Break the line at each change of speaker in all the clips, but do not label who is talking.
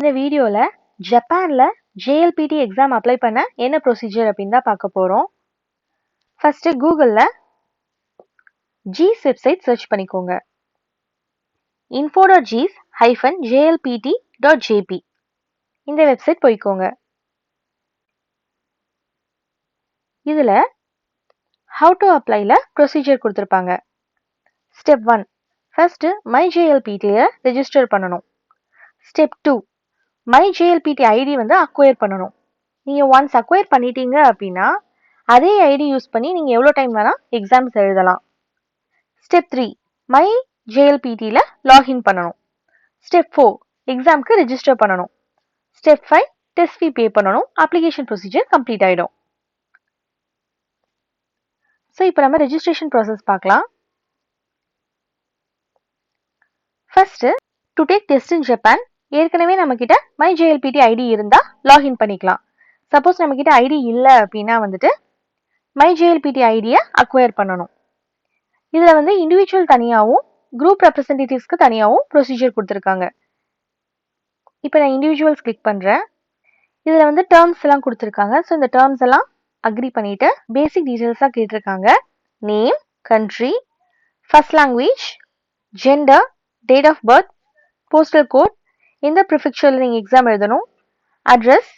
இந்த வீடியோல ஜப்பான்ல JLPT எக்ஸாம் அப்ளை பண்ண என்ன ப்ரொசீஜர் அப்படின்னு தான் பார்க்க போறோம். ஃபர்ஸ்ட் கூகுள்ல ஜீஸ் வெப்சைட் சர்ச் பண்ணிக்கோங்க. info.gs-jlpt.jp இந்த வெப்சைட் போய்க்கோங்க. இதுல how to applyல ப்ரொசீஜர் கொடுத்திருப்பாங்க. ஸ்டெப் 1 ஃபர்ஸ்ட் MyJLPTல ரெஜிஸ்டர் பண்ணணும். ஸ்டெப் 2 MyJLPT ID வந்து அக்வயர் பண்ணணும். நீங்க ஒன்ஸ் அக்வயர் பண்ணிட்டீங்க அப்படின்னா அதே ஐடி யூஸ் பண்ணி நீங்க எவ்வளவு டைம் வேணா எக்ஸாம்ஸ் எழுதலாம். ஸ்டெப் 3 MyJLPTல லாகின் பண்ணணும். ஸ்டெப் 4 எக்ஸாம்க்கு ரெஜிஸ்டர் பண்ணணும். ஸ்டெப் 5 டெஸ்ட் ஃபீ பே பண்ணணும். அப்ளிகேஷன் ப்ரொசீஜர் கம்ப்ளீட் ஆயிடும். ஸோ இப்போ நம்ம ரெஜிஸ்ட்ரேஷன் ப்ராசஸ் பார்க்கலாம். First to take test in Japan ஏற்கனவே நம்ம கிட்ட MyJLPT ID இருந்தா லாகின் பண்ணிக்கலாம். சப்போஸ் நம்ம கிட்ட ஐடி இல்லை அப்படின்னா வந்துட்டு MyJLPT ஐடியை அக்வயர் பண்ணணும். இதுல வந்து இண்டிவிஜுவல் தனியாகவும் குரூப் ரெப்ரசன்டேட்டிவ்ஸ்க்கு தனியாகவும் ப்ரொசீஜர் கொடுத்துருக்காங்க. இப்போ நான் இண்டிவிஜுவல்ஸ் கிளிக் பண்றேன். இதுல வந்து டேர்ம்ஸ் எல்லாம் கொடுத்துருக்காங்க. ஸோ இந்த டேர்ம்ஸ் எல்லாம் அக்ரி பண்ணிட்டு பேசிக் டீடைல்ஸாக கேட்டிருக்காங்க. Name, country, first language, gender, date of birth, postal code, எந்த ப்ரிஃபெக்சரில் நீங்கள் எக்ஸாம் எழுதணும், address,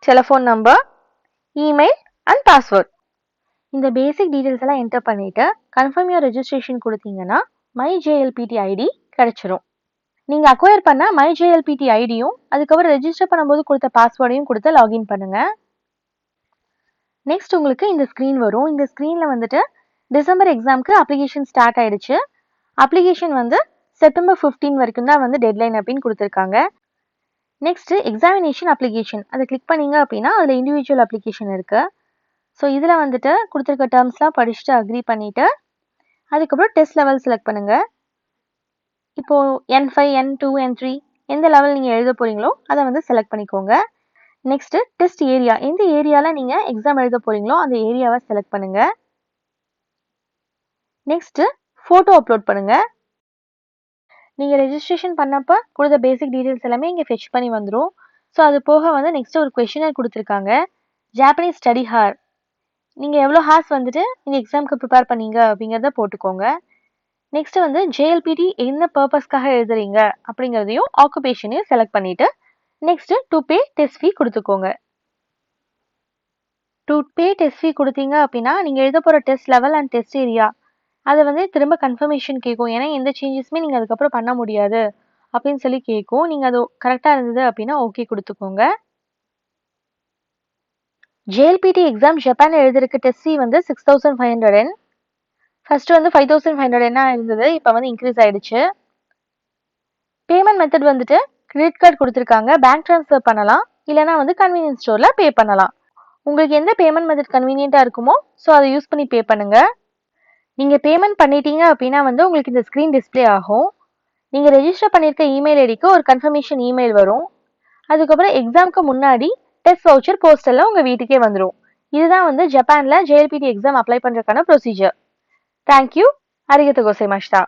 telephone number, email and password. இந்த பேசிக் டீடைல்ஸ் எல்லாம் என்டர் பண்ணிட்டு கன்ஃபார்ம் யுவர் ரெஜிஸ்ட்ரேஷன் கொடுத்தீங்கன்னா MyJLPT ID கிடைச்சிரும். நீங்க அக்வயர் பண்ண MyJLPT ஐடியும் அதுக்கப்புறம் ரெஜிஸ்டர் பண்ணும்போது கொடுத்த பாஸ்வேர்டையும் கொடுத்து லாகின் பண்ணுங்க. நெக்ஸ்ட் உங்களுக்கு இந்த ஸ்க்ரீன் வரும். இந்த ஸ்க்ரீன்ல வந்துட்டு டிசம்பர் எக்ஸாம்க்கு அப்ளிகேஷன் ஸ்டார்ட் ஆயிடுச்சு. அப்ளிகேஷன் வந்து செப்டம்பர் 15 வரைக்கும் தான் வந்து டெட்லைன் அப்படின்னு கொடுத்துருக்காங்க. நெக்ஸ்ட் எக்ஸாமினேஷன் அப்ளிகேஷன் அதை கிளிக் பண்ணீங்க அப்படின்னா அதில் இண்டிவிஜுவல் அப்ளிகேஷன் இருக்கு. ஸோ இதில் வந்துட்டு கொடுத்துருக்க டேர்ம்ஸ்லாம் படிச்சுட்டு அக்ரி பண்ணிட்டு அதுக்கப்புறம் டெஸ்ட் லெவல் செலக்ட் பண்ணுங்க. இப்போ N5, N2, N3 எந்த லெவல் நீங்கள் எழுத போறீங்களோ அதை வந்து செலக்ட் பண்ணிக்கோங்க. நெக்ஸ்ட் டெஸ்ட் ஏரியா, எந்த ஏரியாவில் நீங்கள் எக்ஸாம் எழுத போறீங்களோ அந்த ஏரியாவை செலக்ட் பண்ணுங்க. நெக்ஸ்ட் ஃபோட்டோ அப்லோட் பண்ணுங்க. நீங்கள் ரெஜிஸ்ட்ரேஷன் பண்ணப்போ கொடுத்த பேசிக் டீடைல்ஸ் எல்லாமே இங்கே ஃபெச் பண்ணி வந்துடும். ஸோ அது போக வந்து நெக்ஸ்ட் ஒரு கொஷினர் கொடுத்துருக்காங்க. ஜாப்பனீஸ் ஸ்டடி ஹார், நீங்கள் எவ்வளோ ஹார்ஸ் வந்துட்டு இந்த எக்ஸாமுக்கு ப்ரிப்பேர் பண்ணீங்க அப்படிங்கிறத போட்டுக்கோங்க. நெக்ஸ்ட் வந்து JLPT என்ன பர்பஸ்க்காக எழுதுறீங்க அப்படிங்கிறதையும் ஆக்குபேஷனையும் செலக்ட் பண்ணிட்டு நெக்ஸ்ட் டு பே டெஸ்ட் ஃபீ கொடுத்துக்கோங்க. டு பே டெஸ்ட் ஃபீ கொடுத்தீங்க அப்படின்னா நீங்கள் எழுத போகிற test level and test area அதை வந்து திரும்ப கன்ஃபர்மேஷன் கேட்கும். ஏன்னா எந்த சேஞ்சஸுமே நீங்கள் அதுக்கப்புறம் பண்ண முடியாது அப்படின்னு சொல்லி கேட்கும். நீங்கள் அது கரெக்டாக இருந்தது அப்படின்னா ஓகே கொடுத்துக்கோங்க. JLPT எக்ஸாம் ஜப்பான் எழுதுறதுக்கு டெஸ்ட் ஃபீ வந்து 6500. ஃபர்ஸ்ட் வந்து 5500 இருந்தது, இப்போ வந்து இன்க்ரீஸ் ஆயிடுச்சு. பேமெண்ட் மெத்தட் வந்துட்டு கிரெடிட் கார்டு கொடுத்துருக்காங்க. பேங்க் ட்ரான்ஸ்ஃபர் பண்ணலாம், இல்லைனா வந்து கன்வீனியன்ஸ் ஸ்டோர்ல பே பண்ணலாம். உங்களுக்கு எந்த பேமெண்ட் மெத்தட் கன்வீனியன்ட்டா இருக்குமோ ஸோ அதை யூஸ் பண்ணி பே பண்ணுங்க. நீங்க பேமெண்ட் பண்ணிட்டீங்க அப்படின்னா வந்து உங்களுக்கு இந்த ஸ்க்ரீன் டிஸ்பிளே ஆகும். நீங்க ரெஜிஸ்டர் பண்ணியிருக்க இமெயில் ஐடிக்கு ஒரு கன்ஃபர்மேஷன் இமெயில் வரும். அதுக்கப்புறம் எக்ஸாமுக்கு முன்னாடி டெஸ்ட் வவுச்சர் போஸ்டல்ல உங்க வீட்டுக்கே வந்துடும். இதுதான் வந்து ஜப்பான்ல JLPT எக்ஸாம் அப்ளை பண்றதுக்கான ப்ரொசீஜர். தேங்க்யூ. அரிகத்தோ கோசைமாஷிதா.